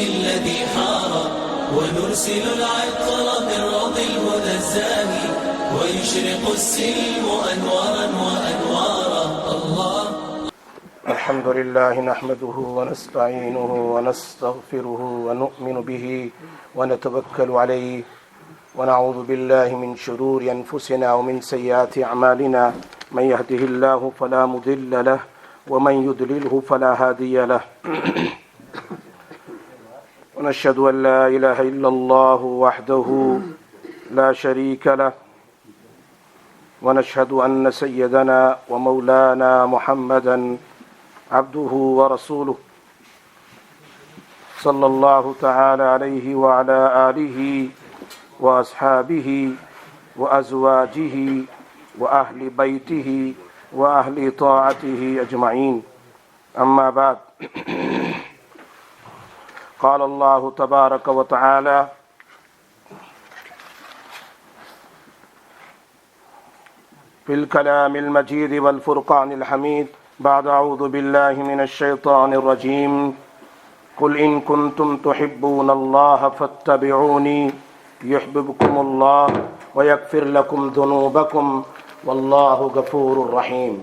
الذي حار ونرسل العطر من روض الهدى الزاهي ويشرق السلم أنوارا وأنوارا. الله. الحمد لله نحمده ونستعينه ونستغفره ونؤمن به ونتوكل عليه ونعوذ بالله من شرور أنفسنا ومن سيئات أعمالنا من يهده الله فلا مضل له ومن يضلله فلا هادي له ونشهد أن لا إله إلا الله وحده لا شريك له ونشهد أن سيدنا ومولانا محمدا عبده ورسوله صلى الله تعالى عليه وعلى آله وأصحابه وأزواجه وأهل بيته وأهل طاعته أجمعين. أما بعد، قال الله تبارك وتعالى في الكلام المجيد والفرقان الحميد بعد أعوذ بالله من الشيطان الرجيم قل إن كنتم تحبون الله فاتبعوني يحببكم الله ويغفر لكم ذنوبكم والله غفور رحيم.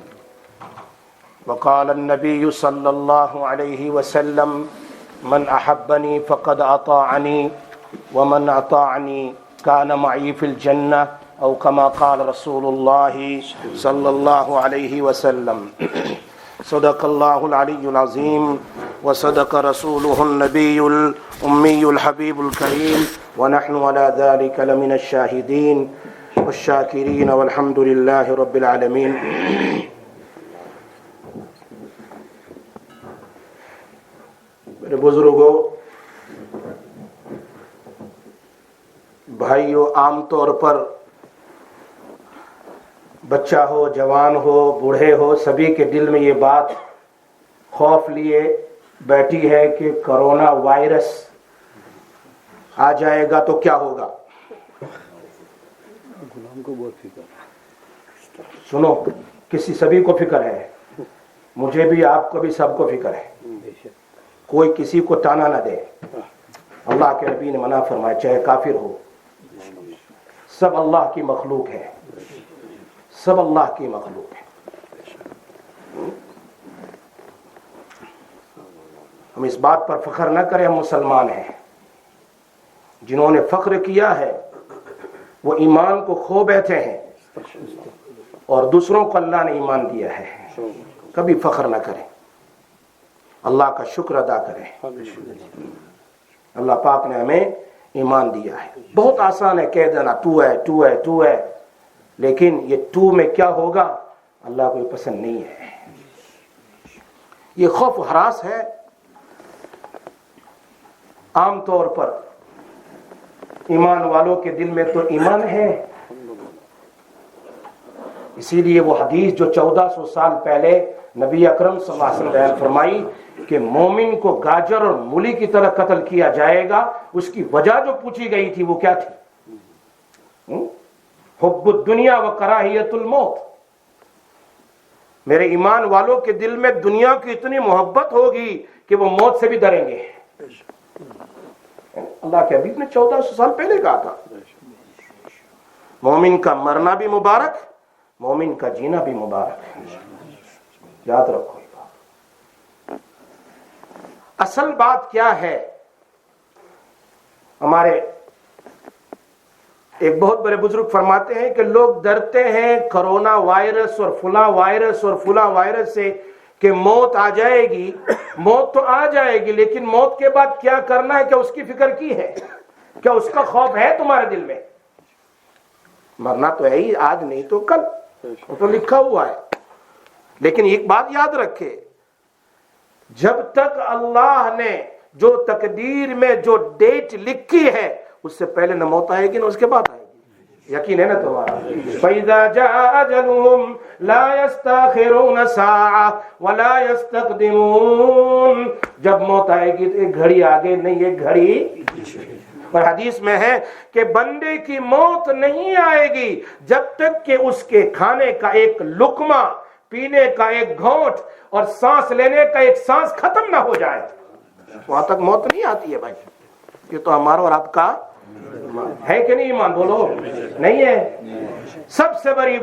وقال النبي صلى الله عليه وسلم من أحبني فقد أطاعني ومن أطاعني كان معي في الجنة أو كما قال رسول الله صلى الله عليه وسلم. صدق الله العلي العظيم وصدق رسوله النبي الأمي الحبيب الكريم ونحن على ذلك لمن الشاهدين والشاكرين والحمد لله رب العالمين. میرے بزرگوں، بھائیوں، عام طور پر بچہ ہو، جوان ہو، بوڑھے ہو، سبھی کے دل میں یہ بات خوف لیے بیٹھی ہے کہ کرونا وائرس آ جائے گا تو کیا ہوگا. سنو، سبھی کو فکر ہے، مجھے بھی، آپ کو بھی، سب کو فکر ہے. کوئی کسی کو تانا نہ دے. اللہ کے نبی نے منع فرمایا، چاہے کافر ہو، سب اللہ کی مخلوق ہے، سب اللہ کی مخلوق ہے. ہم اس بات پر فخر نہ کریں، ہم مسلمان ہیں. جنہوں نے فخر کیا ہے وہ ایمان کو کھو بیٹھے ہیں، اور دوسروں کو اللہ نے ایمان دیا ہے. کبھی فخر نہ کریں، اللہ کا شکر ادا کریں. اللہ پاک نے ہمیں ایمان دیا ہے. بہت آسان ہے کہہ دینا تو ہے تو ہے تو ہے، لیکن یہ تو میں کیا ہوگا اللہ کو پسند نہیں ہے. یہ خوف و ہراس ہے. عام طور پر ایمان والوں کے دل میں تو ایمان ہے، اسی لیے وہ حدیث جو 1400 سال پہلے نبی اکرم صلی اللہ علیہ وسلم بیان فرمائی کہ مومن کو گاجر اور مولی کی طرح قتل کیا جائے گا، اس کی وجہ جو پوچھی گئی تھی وہ کیا تھی؟ حب الدنیا و کراہیت الموت. میرے ایمان والوں کے دل میں دنیا کی اتنی محبت ہوگی کہ وہ موت سے بھی ڈریں گے. اللہ کے حبیب نے 1400 سال پہلے کہا تھا مومن کا مرنا بھی مبارک، مومن کا جینا بھی مبارک. یاد رکھو. اصل بات کیا ہے؟ ہمارے ایک بہت بڑے بزرگ فرماتے ہیں کہ لوگ ڈرتے ہیں کرونا وائرس اور فلاں وائرس اور فلاں وائرس سے کہ موت آ جائے گی. موت تو آ جائے گی، لیکن موت کے بعد کیا کرنا ہے، کیا اس کی فکر کی ہے؟ کیا اس کا خوف ہے تمہارے دل میں؟ مرنا تو ہے ہی، آج نہیں تو کل، وہ تو لکھا ہوا ہے. لیکن ایک بات یاد رکھے، جب تک اللہ نے جو تقدیر میں جو ڈیٹ لکھی ہے اس سے پہلے نہ موت آئے گی نہ اس کے بعد آئے گی. یقین ہے نا تمہارا؟ فَإِذَا جَاءَ أَجَلُهُمْ لَا يَسْتَأْخِرُونَ سَاعَةً وَلَا يَسْتَقْدِمُونَ. جب موت آئے گی تو ایک گھڑی آگے نہیں، ایک گھڑی. اور حدیث میں ہے کہ بندے کی موت نہیں آئے گی جب تک کہ اس کے کھانے کا ایک لقمہ، پینے کا ایک گھونٹ اور سانس لینے کا ایک سانس ختم نہ ہو جائے. وہاں تک موت نہیں آتی ہے بھائی. یہ تو ہمارا اور آپ کا ہے کہ نہیں ایمان؟ بولو نہیں ہے. سب سے بڑی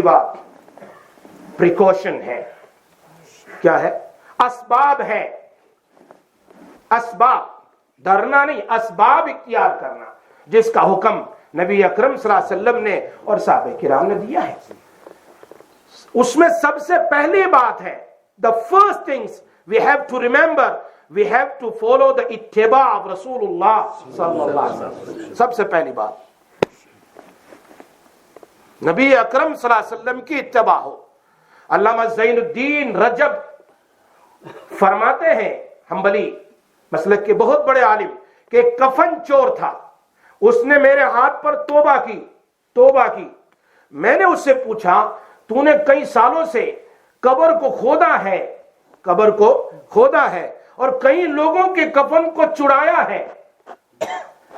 بات پریکاشن ہے. کیا ہے؟ اسباب ہے. اسباب، ڈرنا نہیں، اسباب اختیار کرنا جس کا حکم نبی اکرم صلی اللہ علیہ وسلم نے اور صحابہ کرام نے دیا ہے. اس میں سب سے پہلی بات ہے the first things we have to remember, we have to follow the اتباع of رسول اللہ صلی اللہ علیہ وسلم. سب سے پہلی بات نبی اکرم صلی اللہ علیہ وسلم کی اتباع ہو. علامہ زین الدین رجب فرماتے ہیں، حنبلی مسلک کے بہت بڑے عالم، کہ کفن چور تھا، اس نے میرے ہاتھ پر توبہ کی. میں نے اس سے پوچھا تو نے کئی سالوں سے قبر کو کھودا ہے اور کئی لوگوں کے کفن کو چڑایا ہے،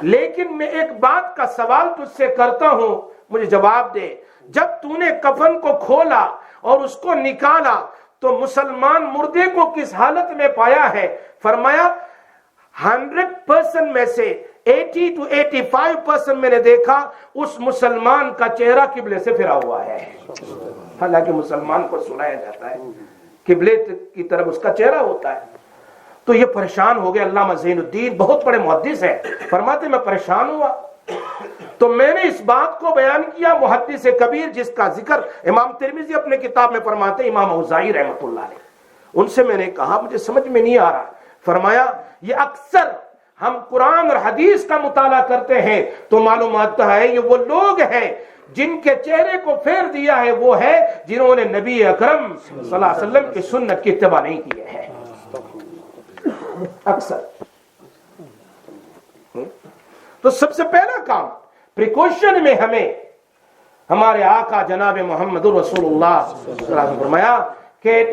لیکن میں ایک بات کا سوال تجھ سے کرتا ہوں، مجھے جواب دے. جب تو نے کفن کو کھولا اور اس کو نکالا تو مسلمان مردے کو کس حالت میں پایا ہے؟ فرمایا 100% میں سے 80 to 85% میں نے دیکھا اس مسلمان کا چہرہ قبلے سے پھرا ہوا ہے. حالانکہ مسلمان کو سنایا جاتا ہے قبلے کی طرف اس کا چہرہ ہوتا ہے. تو یہ پریشان ہو گیا. علامہ زین الدین بہت بڑے محدث ہیں، فرماتے میں پریشان ہوا تو میں نے اس بات کو بیان کیا. محدث کبیر جس کا ذکر امام ترمذی اپنے کتاب میں فرماتے ہیں، امام اوزاعی رحمۃ اللہ علیہ، ان سے میں نے کہا مجھے سمجھ میں نہیں آ رہا. فرمایا یہ اکثر ہم قرآن اور حدیث کا مطالعہ کرتے ہیں تو معلوم آتا ہے یہ وہ لوگ ہیں جن کے چہرے کو پھیر دیا ہے، وہ ہے جنہوں نے نبی اکرم صلی اللہ علیہ وسلم کی سنت کی اتباع نہیں کی ہے. اکثر. تو سب سے پہلا کام پریکاشن میں ہمیں ہمارے آقا جناب محمد رسول اللہ صلی اللہ علیہ وسلم فرمایا کہ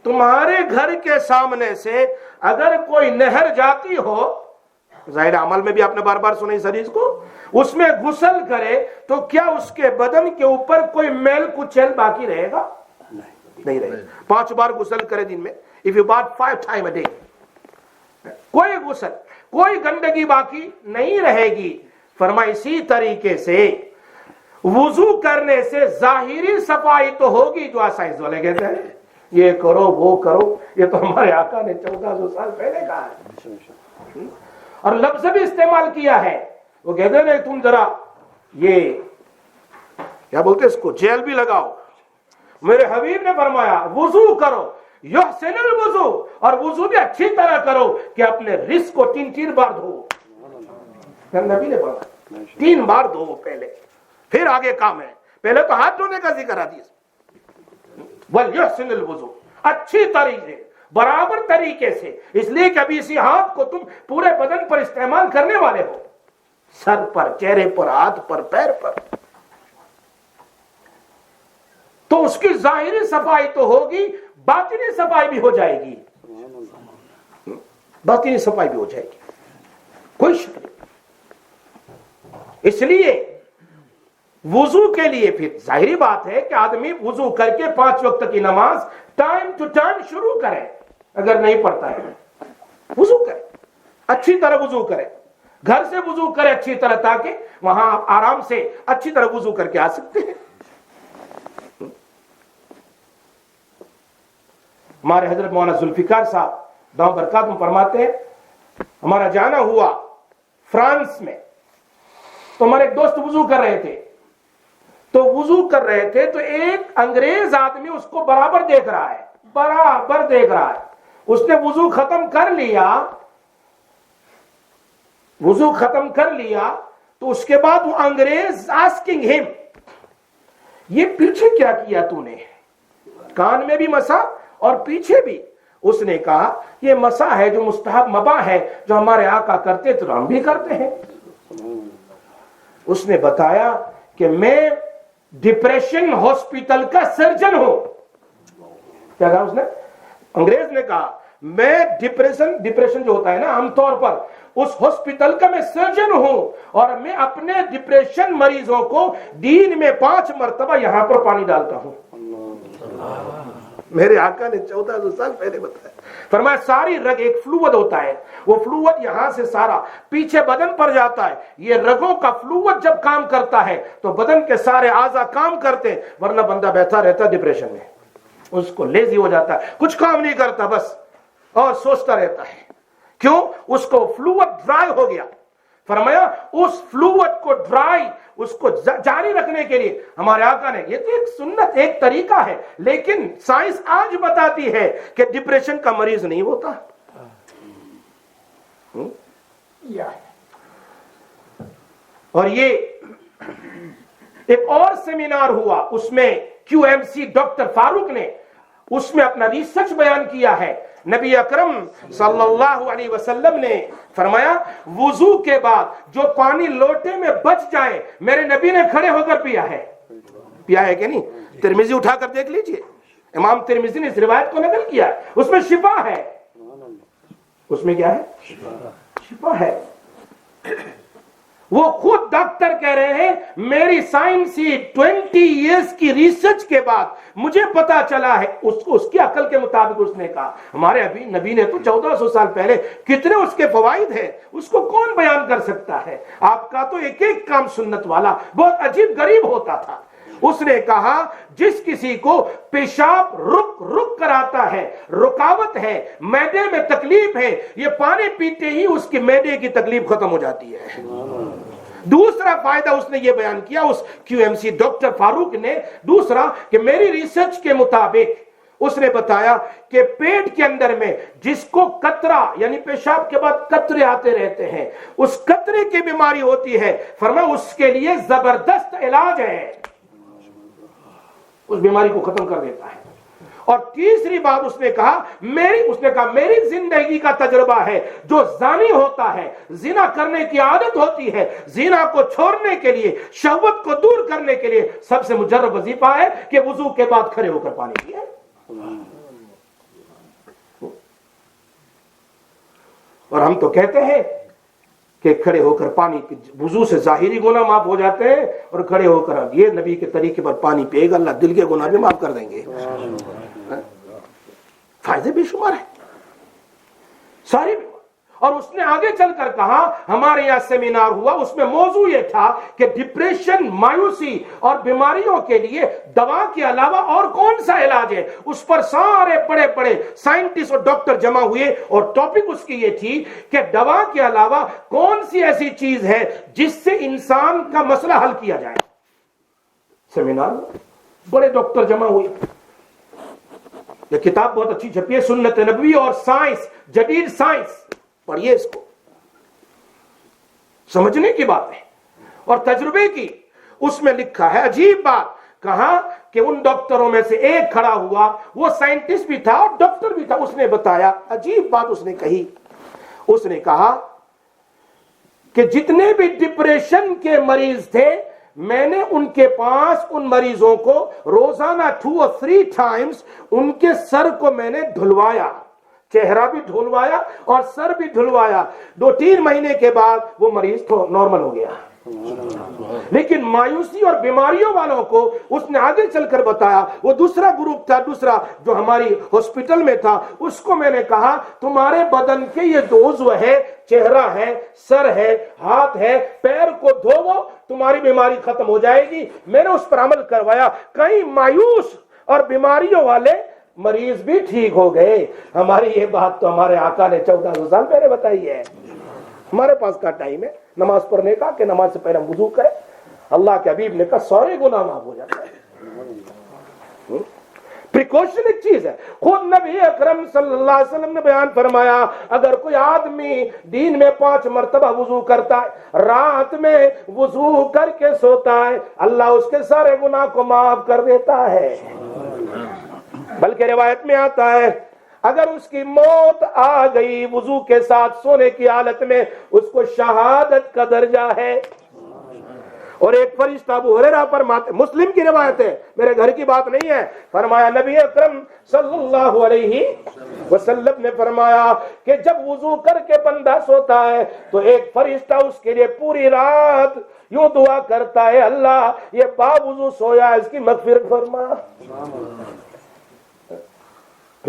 تمہارے گھر کے سامنے سے اگر کوئی نہر جاتی ہو، ظاہر عمل میں بھی آپ نے بار بار سنا اس حدیث کو، اس میں غسل کرے تو کیا اس کے بدن کے اوپر کوئی میل کچیل باقی رہے گا؟ نہیں رہے گا. 5 بار غسل کرے دن میں، if you bath 5 times a day، کوئی غسل، کوئی گندگی باقی نہیں رہے گی. فرمایا اسی طریقے سے وضو کرنے سے ظاہری صفائی تو ہوگی، جو سائنس والے کہتے ہیں یہ کرو وہ کرو، یہ تو ہمارے آقا نے 1400 سال پہلے کہا ہے اور لفظ بھی استعمال کیا ہے. وہ کہتے ہیں تم ذرا یہ کیا بولتے اس کو جیل بھی لگاؤ. میرے حبیب نے فرمایا وضو کرو، یحسن الوضو، اور وضو بھی اچھی طرح کرو کہ اپنے رزق کو 3 بار دھو. نبی نے فرمایا 3 بار دھو پہلے، پھر آگے کام ہے. پہلے تو ہاتھ دھونے کا ذکر حدیث، وَلْيُحْسِنِ الْوُضُوء، اچھی طریقے برابر طریقے سے. اس لیے کہ ابھی اسی ہاتھ کو تم پورے بدن پر استعمال کرنے والے ہو، سر پر، چہرے پر، ہاتھ پر، پیر پر. تو اس کی ظاہری صفائی تو ہوگی، باطنی صفائی بھی ہو جائے گی. باطنی صفائی بھی ہو جائے گی، کوئی شک نہیں. اس لیے وضو کے لیے پھر ظاہری بات ہے کہ آدمی وضو کر کے 5 وقت کی نماز ٹائم ٹو ٹائم شروع کرے. اگر نہیں پڑھتا ہے وضو کرے، اچھی طرح وضو کرے، گھر سے وضو کرے اچھی طرح، تاکہ وہاں آرام سے اچھی طرح وضو کر کے آ سکتے ہیں. ہمارے حضرت مولانا ذوالفقار صاحب دام برکاتہم فرماتے ہیں ہمارا جانا ہوا فرانس میں، تو ہمارے ایک دوست وضو کر رہے تھے، تو وضو کر رہے تھے تو ایک انگریز آدمی اس کو برابر دیکھ رہا ہے، برابر دیکھ رہا ہے. اس نے وضو ختم کر لیا، وضو ختم کر لیا تو اس کے بعد وہ انگریز آسکنگ ہم، یہ پیچھے کیا کیا تو نے؟ کان میں بھی مسا اور پیچھے بھی. اس نے کہا یہ مسا ہے جو مستحب مباح ہے، جو ہمارے آقا کرتے تو ہم بھی کرتے ہیں. اس نے بتایا کہ میں ڈپریشن ہاسپٹل کا سرجن ہوں. کیا کہا اس نے؟ انگریز نے کہا میں ڈپریشن جو ہوتا ہے نا عام طور پر، اس ہاسپٹل کا میں سرجن ہوں، اور میں اپنے ڈپریشن مریضوں کو دن میں 5 مرتبہ یہاں پر پانی ڈالتا ہوں. میرے آقا نے 1400 سال پہلے بتایا. فرمایا ساری رگ ایک فلوئڈ ہوتا ہے, وہ فلوئڈ یہاں سے سارا پیچھے بدن پر جاتا ہے. یہ رگوں کا فلوئڈ جب کام کرتا ہے تو بدن کے سارے اعضاء کام کرتے ہیں, ورنہ بندہ بیٹھا رہتا ہے ڈپریشن میں, اس کو لیزی ہو جاتا ہے, کچھ کام نہیں کرتا بس اور سوچتا رہتا ہے. کیوں؟ اس کو فلوئڈ ڈرائی ہو گیا. فرمایا اس فلوئڈ کو ڈرائی, اس کو جاری رکھنے کے لیے ہمارے آقا نے, یہ تو ایک سنت ایک طریقہ ہے, لیکن سائنس آج بتاتی ہے کہ ڈپریشن کا مریض نہیں ہوتا. اور یہ ایک اور سیمینار ہوا, اس میں کیو ایم سی ڈاکٹر فاروق نے اس میں اپنا ریسرچ بیان کیا ہے. نبی اکرم صلی اللہ علیہ وسلم نے فرمایا وضو کے بعد جو پانی لوٹے میں بچ جائے میرے نبی نے کھڑے ہو کر پیا ہے. پیا ہے کہ نہیں؟ ترمذی اٹھا کر دیکھ لیجئے, امام ترمذی نے اس روایت کو نقل کیا ہے, اس میں شفا ہے. اس میں کیا ہے؟ شفا ہے. وہ خود ڈاکٹر کہہ رہے ہیں میری سائنسی 20 ایئرز کی ریسرچ کے بعد مجھے پتا چلا ہے, اس کی عقل کے مطابق اس نے کہا. ہمارے ابھی نبی نے تو 1400 سال پہلے کتنے اس کے فوائد ہیں, اس کو کون بیان کر سکتا ہے؟ آپ کا تو ایک ایک کام سنت والا بہت عجیب غریب ہوتا تھا. اس نے کہا جس کسی کو پیشاب رک کر آتا ہے, رکاوٹ ہے, معدے میں تکلیف ہے, یہ پانی پیتے ہی اس کی معدے کی تکلیف ختم ہو جاتی ہے. دوسرا فائدہ اس نے یہ بیان کیا اس کیو ایم سی ڈاکٹر فاروق نے, دوسرا کہ میری ریسرچ کے مطابق اس نے بتایا کہ پیٹ کے اندر میں جس کو قطرہ یعنی پیشاب کے بعد قطرے آتے رہتے ہیں, اس قطرے کی بیماری ہوتی ہے, فرمایا اس کے لیے زبردست علاج ہے, اس بیماری کو ختم کر دیتا ہے. اور تیسری بات اس نے کہا میری زندگی کا تجربہ ہے, جو زانی ہوتا ہے, زنا کرنے کی عادت ہوتی ہے, زنا کو چھوڑنے کے لیے, شہوت کو دور کرنے کے لیے سب سے مجرب وظیفہ ہے کہ وضو کے بعد کھڑے ہو کر پانی پیے. اور ہم تو کہتے ہیں کہ کھڑے ہو کر پانی, وضو سے ظاہری گناہ معاف ہو جاتے ہیں, اور کھڑے ہو کر یہ نبی کے طریقے پر پانی پیے گا اللہ دل کے گناہ بھی معاف کر دیں گے. فائدے بے شمار ہیں ساری. اور اس نے آگے چل کر کہا ہمارے یہاں سیمینار ہوا, اس میں موضوع یہ تھا کہ ڈپریشن, مایوسی اور بیماریوں کے لیے دوا کے علاوہ اور کون سا علاج ہے. اس پر سارے بڑے بڑے سائنٹسٹ اور ڈاکٹر جمع ہوئے, اور ٹاپک اس کی یہ تھی کہ دوا کے علاوہ کون سی ایسی چیز ہے جس سے انسان کا مسئلہ حل کیا جائے. سیمینار بڑے ڈاکٹر جمع ہوئے. یہ کتاب بہت اچھی چھپی ہے, سنت نبوی اور سائنس, جدید سائنس, پڑھیے اس کو, سمجھنے کی بات ہے اور تجربے کی. اس میں لکھا ہے عجیب بات, کہا کہ ان ڈاکٹروں میں سے ایک کھڑا ہوا, وہ سائنٹسٹ بھی تھا اور ڈاکٹر بھی تھا. اس نے بتایا عجیب بات اس نے کہی, اس نے کہا کہ جتنے بھی ڈپریشن کے مریض تھے میں نے ان کے پاس ان مریضوں کو روزانہ 2 or 3 times ان کے سر کو میں نے دھلوایا, چہرہ بھی دھلوایا اور سر بھی دھلوایا. 2-3 مہینے کے بعد وہ مریض تو نارمل ہو گیا. لیکن مایوسی اور بیماریوں والوں کو اس نے آگے چل کر بتایا, وہ دوسرا گروپ تھا, دوسرا جو ہماری ہاسپٹل میں تھا, اس کو میں نے کہا تمہارے بدن کے یہ 2 عضو ہے, چہرہ ہے, سر ہے, ہاتھ ہے, پیر کو دھوو, تمہاری بیماری ختم ہو جائے گی. میں نے اس پر عمل کروایا, کئی مایوس اور بیماریوں والے مریض بھی ٹھیک ہو گئے. ہماری یہ بات تو ہمارے آقا نے 1400 سال پہلے بتائی ہے. ہمارے پاس کا ٹائم ہے نماز پڑھنے کا کہ نماز سے پہلے ہم وضو کریں. اللہ کے حبیب نے کہا سارے گناہ معاف ہو جاتا ہے. پریکاشن ایک چیز ہے. خود نبی اکرم صلی اللہ علیہ وسلم نے بیان فرمایا اگر کوئی آدمی دین میں 5 مرتبہ وضو کرتا ہے, رات میں وضو کر کے سوتا ہے, اللہ اس کے سارے گناہ کو معاف کر دیتا ہے. بلکہ روایت میں آتا ہے اگر اس کی موت آ گئی وضو کے ساتھ سونے کی حالت میں, اس کو شہادت کا درجہ ہے. اور ایک فرشتہ ابو ہریرہ فرماتے, مسلم کی روایت ہے, میرے گھر کی بات نہیں ہے, فرمایا نبی اکرم صلی اللہ علیہ وسلم نے فرمایا کہ جب وضو کر کے بندہ سوتا ہے تو ایک فرشتہ اس کے لیے پوری رات یوں دعا کرتا ہے اللہ یہ با وضو سویا, اس کی مغفرت فرما.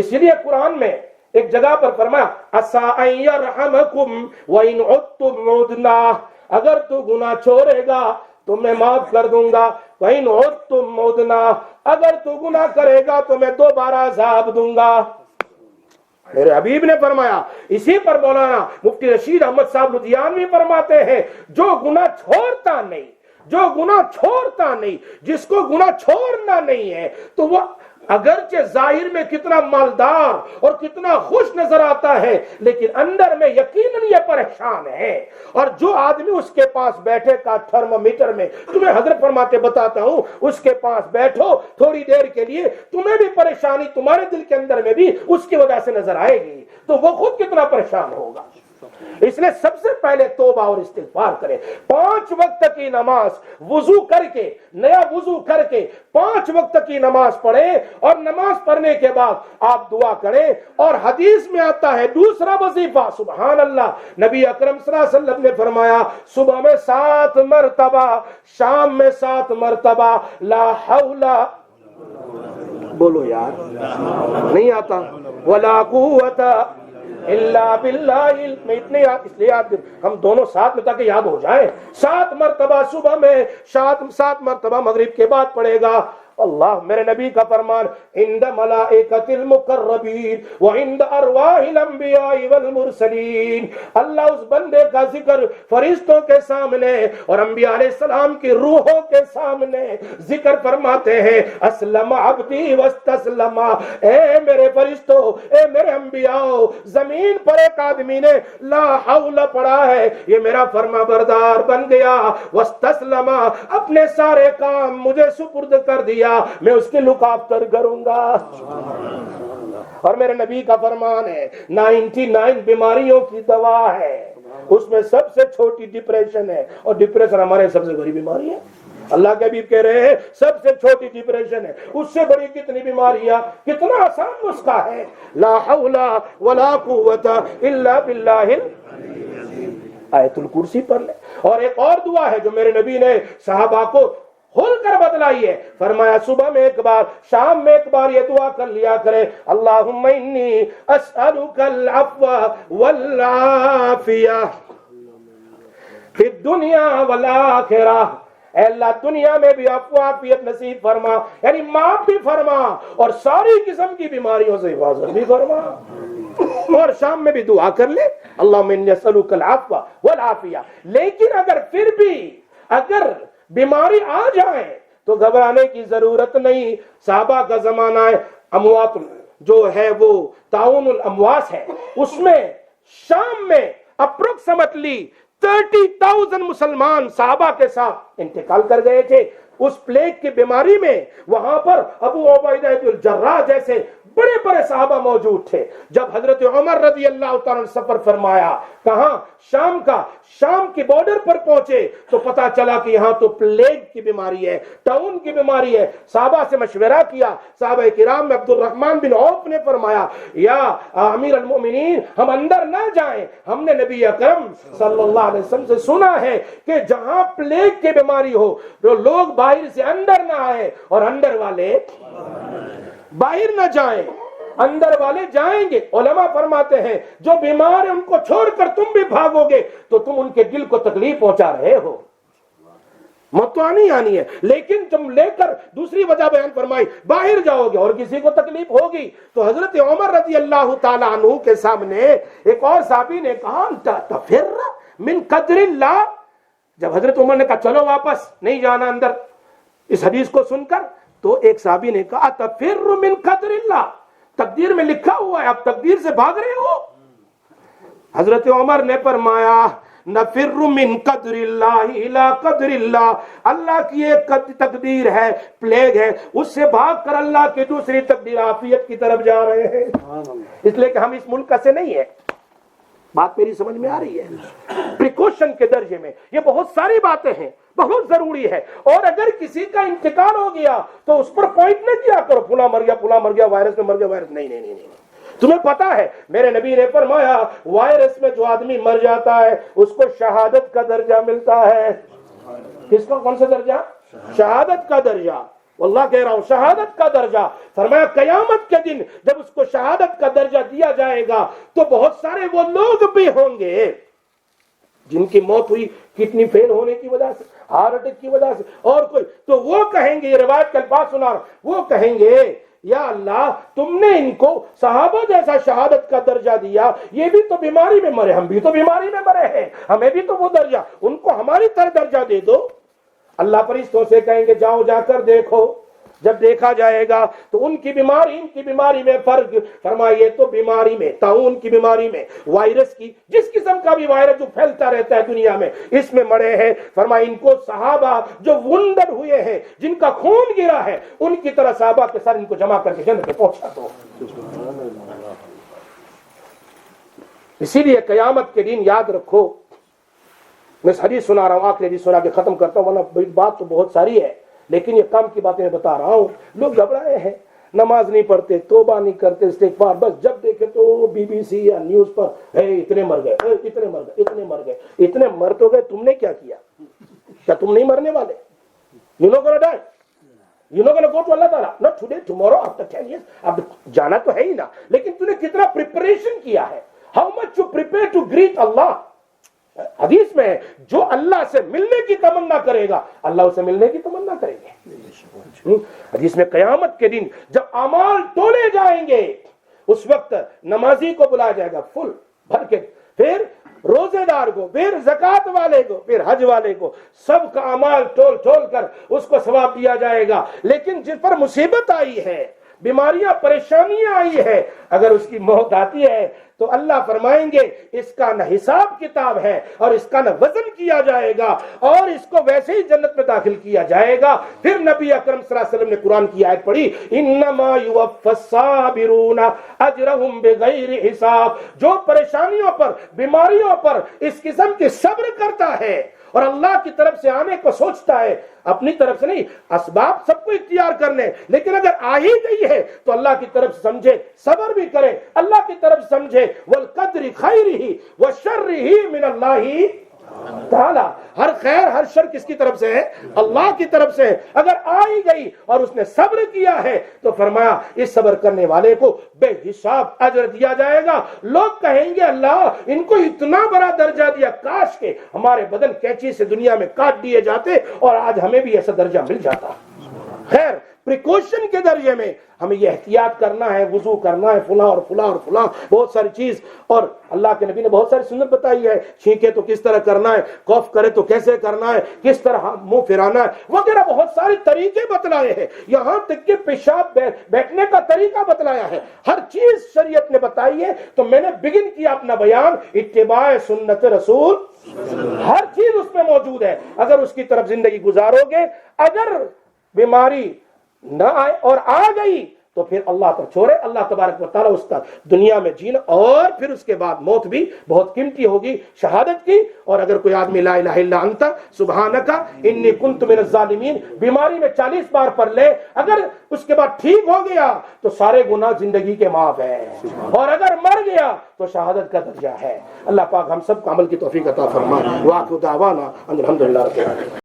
اس لیے قرآن میں ایک جگہ پر فرمایا عسیٰ ان یرحمکم وَإِنْ عُدْتُمْ عُدْنَا، اگر تو گناہ چھوڑے گا تو میں معاف کر دوں گا، وَإِنْ عُدْتُمْ عُدْنَا، اگر تو گناہ کرے گا تو میں دوبارہ عذاب دوں گا۔ میرے حبیب نے فرمایا۔ اسی پر مولانا مفتی رشید احمد صاحب لدھیانوی فرماتے ہیں جو گناہ چھوڑتا نہیں، جس کو گناہ چھوڑنا نہیں ہے، تو وہ اگرچہ ظاہر میں کتنا مالدار اور کتنا خوش نظر آتا ہے، لیکن اندر میں یقیناً یہ پریشان ہے۔ اور جو آدمی اس کے پاس بیٹھے کا تھرمومیٹر میں، تمہیں حضرت فرماتے بتاتا ہوں، اس کے پاس بیٹھو تھوڑی دیر کے لیے، تمہیں بھی پریشانی تمہارے دل کے اندر میں بھی اس کی وجہ سے نظر آئے گی، تو وہ خود کتنا پریشان ہوگا۔ اس لیے سب سے پہلے توبہ اور استغفار کریں۔ 5 وقت کی نماز وضو کر کے، نیا وضو کر کے 5 وقت کی نماز پڑھیں، اور نماز پڑھنے کے بعد آپ دعا کریں۔ اور حدیث میں آتا ہے دوسرا وظیفہ، سبحان اللہ، نبی اکرم صلی اللہ علیہ وسلم نے فرمایا صبح میں 7 مرتبہ، شام میں 7 مرتبہ لا حول، بولو یار نہیں آتا، ولا قوت الا باللہ، میں اتنے یاد اس لیے یاد ہم دونوں ساتھ میں تاکہ یاد ہو جائیں۔ 7 مرتبہ صبح میں، 7 مرتبہ مغرب کے بعد پڑھے گا۔ اللہ، میرے نبی کا فرمان عند ملائکۃ المقربین وعند ارواح الانبیاء والمرسلین، اللہ اس بندے کا ذکر فرشتوں کے سامنے اور انبیاء علیہ السلام کی روحوں کے سامنے ذکر فرماتے ہیں اسلم عبدی واستسلم، اے میرے فرشتوں، اے میرے انبیاء، زمین پر ایک آدمی نے لا حول پڑھا ہے، یہ میرا فرما بردار بن گیا، واستسلم، اپنے سارے کام مجھے سپرد کر دیا، میں اس کی لک آفٹر کروں گا۔ اور میرے نبی کا فرمان ہے 99 بیماریوں کی دوا ہے، اس میں سب سے چھوٹی ڈپریشن ہے، اور ڈپریشن ہمارے سب سے بڑی بیماری ہے۔ اللہ کے حبیب کہہ رہے ہیں سب سے چھوٹی ڈپریشن ہے، اس سے بڑی کتنی بیماریاں، کتنا آسان نسخہ ہے، لا حول ولا قوت الا باللہ، آیت الکرسی پڑھ لیں۔ اور ایک اور دعا ہے جو میرے نبی نے صحابہ کو کھول کر بتلائی ہے، فرمایا صبح میں ایک بار، شام میں ایک بار یہ دعا کر لیا کرے اللہم انی اسألک العفو والعافیہ فی الدنیا والآخرہ، اے اللہ دنیا میں بھی عفو عافیت نصیب فرما، یعنی معاف بھی فرما اور ساری قسم کی بیماریوں سے حفاظت بھی فرما۔ اور شام میں بھی دعا کر لے اللہم انی اسألک العفو والعافیہ۔ لیکن اگر پھر بھی اگر بیماری آ جائے تو گھبرانے کی ضرورت نہیں۔ صحابہ کا زمانہ ہے، اموات جو ہے وہ تعاون الامواس ہے، اس میں شام میں اپروکسیمیٹلی 30,000 مسلمان صحابہ کے ساتھ انتقال کر گئے تھے اس پلیگ کی بیماری میں۔ وہاں پر ابو عبیدہ بن الجراح جیسے بڑے بڑے صحابہ موجود تھے۔ جب حضرت عمر رضی اللہ تعالیٰ نے سفر فرمایا، کہاں؟ شام کی بارڈر پر پہنچے تو پتا چلا کہ یہاں تو پلیگ کی بیماری ہے، ٹاؤن کی بیماری ہے۔ صحابہ سے مشورہ کیا، صحابہ کرام میں عبد الرحمن بن عوف نے فرمایا یا امیر المؤمنین ہم اندر نہ جائیں، ہم نے نبی اکرم صلی اللہ علیہ وسلم سے سنا ہے کہ جہاں پلیگ کی بیماری ہو تو لوگ باہر سے اندر نہ آئے اور اندر والے باہر نہ جائیں، اندر والے جائیں گے۔ علماء فرماتے ہیں جو بیمار ہیں ان کو چھوڑ کر تم بھی بھاگو گے تو تم ان کے دل کو تکلیف پہنچا رہے ہو، موت تو آنی ہے، لیکن تم لے کر دوسری وجہ بیان فرمائی باہر جاؤ گے اور کسی کو تکلیف ہوگی۔ تو حضرت عمر رضی اللہ تعالیٰ عنہ کے سامنے ایک اور صحابی نے کہا تفر من قدر اللہ، جب حضرت عمر نے کہا چلو واپس نہیں جانا اندر اس حدیث کو سن کر، تو ایک صحابی نے کہا تفر من قدر اللہ، تقدیر میں لکھا ہوا ہے، اب تقدیر سے بھاگ رہے ہو؟ حضرت عمر نے فرمایا نفر من قدر اللہ الى قدر اللہ، اللہ کی ایک تقدیر ہے، پلیگ ہے، اس سے بھاگ کر اللہ کی دوسری تقدیر عافیت کی طرف جا رہے ہیں۔ اس لیے کہ ہم اس ملک سے نہیں ہے، بات میری سمجھ میں آ رہی ہے؟ پریکوشن کے درجے میں یہ بہت ساری باتیں ہیں، بہت ضروری ہے۔ اور اگر کسی کا انتقال ہو گیا تو اس پر پوائنٹ نہ کیا کرو فلاں مر گیا، وائرس میں مر گیا، وائرس نہیں، تمہیں پتا ہے میرے نبی نے فرمایا وائرس میں جو آدمی مر جاتا ہے اس کو شہادت کا درجہ ملتا ہے۔ کس کو؟ کون سا درجہ؟ شہادت کا درجہ۔ واللہ کہہ رہا ہوں شہادت کا درجہ. فرمایا قیامت کے دن جب اس کو شہادت کا درجہ دیا جائے گا تو بہت سارے وہ لوگ بھی ہوں گے جن کی موت ہوئی کڈنی فیل ہونے کی وجہ سے, ہارٹ اٹیک کی وجہ سے, اور کوئی, تو وہ کہیں گے, یہ روایت کے الفاظ سنا رہا, وہ کہیں گے یا اللہ تم نے ان کو صحابہ جیسا شہادت کا درجہ دیا, یہ بھی تو بیماری میں مرے, ہم بھی تو بیماری میں مرے ہیں, ہمیں بھی تو وہ درجہ, ان کو ہماری طرح درجہ دے دو. اللہ فرشتوں سے کہیں گے جاؤ جا کر دیکھو. جب دیکھا جائے گا تو ان کی بیماری ان کی بیماری میں فرق. فرمائیے تو بیماری میں, طاعون کی بیماری میں, وائرس کی, جس قسم کا بھی وائرس جو پھیلتا رہتا ہے دنیا میں, اس میں مرے ہیں. فرمایا ان کو صحابہ جو وونڈڈ ہوئے ہیں, جن کا خون گرا ہے, ان کی طرح صحابہ کے سر ان کو جمع کر کے جنت میں پہنچا دو. اسی لیے قیامت کے دن یاد رکھو, میں حدیث سنا رہا ہوں, آخری حدیث سنا کے ختم کرتا ہوں, ورنہ بات تو بہت ساری ہے, لیکن یہ کام کی باتیں میں بتا رہا ہوں. لوگ گھبرائے ہیں, نماز نہیں پڑھتے, توبہ نہیں کرتے, استغفار, بس جب دیکھے تو بی بی سی یا نیوز پر اتنے مر گئے, اتنے مر گئے, اتنے مر گئے. اتنے مر تو گئے, تم نے کیا کیا؟ کیا تم نہیں مرنے والے؟ You not gonna die. You not gonna go to Allah Ta'ala. Not today, tomorrow, after 10 years. اب جانا تو ہے ہی نا, لیکن تم نے کتنا پریپریشن کیا ہے. How much you prepare to greet Allah. حدیث میں ہے جو اللہ سے ملنے کی تمنا کرے گا اللہ اسے ملنے کی تمنا کرے گے. حدیث میں قیامت کے دن جب اعمال تولے جائیں گے اس وقت نمازی کو بلایا جائے گا فل بھر کے, پھر روزے دار کو, پھر زکات والے کو, پھر حج والے کو, سب کا اعمال تول کر اس کو ثواب دیا جائے گا. لیکن جس پر مصیبت آئی ہے, بیماریاں پریشانیاں آئی ہے, اگر اس کی موت آتی ہے تو اللہ فرمائیں گے اس کا نہ حساب کتاب ہے اور اس کا نہ وزن کیا جائے گا, اور اس کو ویسے ہی جنت میں داخل کیا جائے گا. پھر نبی اکرم صلی اللہ علیہ وسلم نے قرآن کی آیت پڑھی, انما یوفی الصابرون اجرهم بغیر حساب. جو پریشانیوں پر, بیماریوں پر اس قسم کے صبر کرتا ہے اور اللہ کی طرف سے آنے کو سوچتا ہے, اپنی طرف سے نہیں, اسباب سب کو اختیار کرنے, لیکن اگر آ ہی گئی ہے تو اللہ کی طرف سے سمجھے, صبر بھی کرے, اللہ کی طرف سے سمجھے, والقدر خیرہ وشرہ من اللہ تعالی. ہر خیر ہر شر کس کی طرف سے ہے؟ اللہ کی طرف سے ہے. اگر آ ہی گئی اور اس نے صبر کیا ہے تو فرمایا اس صبر کرنے والے کو بے حساب اجر دیا جائے گا. لوگ کہیں گے اللہ ان کو اتنا بڑا درجہ دیا, کاش کے ہمارے بدن کینچی سے دنیا میں کاٹ دیے جاتے اور آج ہمیں بھی ایسا درجہ مل جاتا. خیر پریکوشن کے درجے میں ہمیں یہ احتیاط کرنا ہے, وضو کرنا ہے, فلاں اور فلاں اور فلاں, بہت ساری چیز. اور اللہ کے نبی نے بہت ساری سنت بتائی ہے, چھینکے تو کس طرح کرنا ہے, کوف کرے تو کیسے کرنا ہے, کس طرح منہ پھرانا ہے وغیرہ, بہت سارے طریقے بتلائے ہیں. یہاں تک کہ پیشاب بیٹھنے کا طریقہ بتلایا ہے, ہر چیز شریعت نے بتائی ہے. تو میں نے بگن کیا اپنا بیان اتباع سنت رسول, ہر چیز اس میں موجود ہے. اگر اس کی طرف زندگی گزارو گے, اگر بیماری نہ آئے اور آ گئی تو پھر اللہ پر چھوڑے. اللہ تبارک و تعالیٰ اس کا دنیا میں جینا, اور پھر اس کے بعد موت بھی بہت قیمتی ہوگی شہادت کی. اور اگر کوئی آدمی لا الہ الا انت سبحانک انی کنت من الظالمین بیماری میں 40 بار پڑھ لے, اگر اس کے بعد ٹھیک ہو گیا تو سارے گناہ زندگی کے معاف ہیں, اور اگر مر گیا تو شہادت کا درجہ ہے. اللہ پاک ہم سب کو عمل کی توفیق عطا فرمائے. وآخر دعوانا ان الحمدللہ رب العالمین.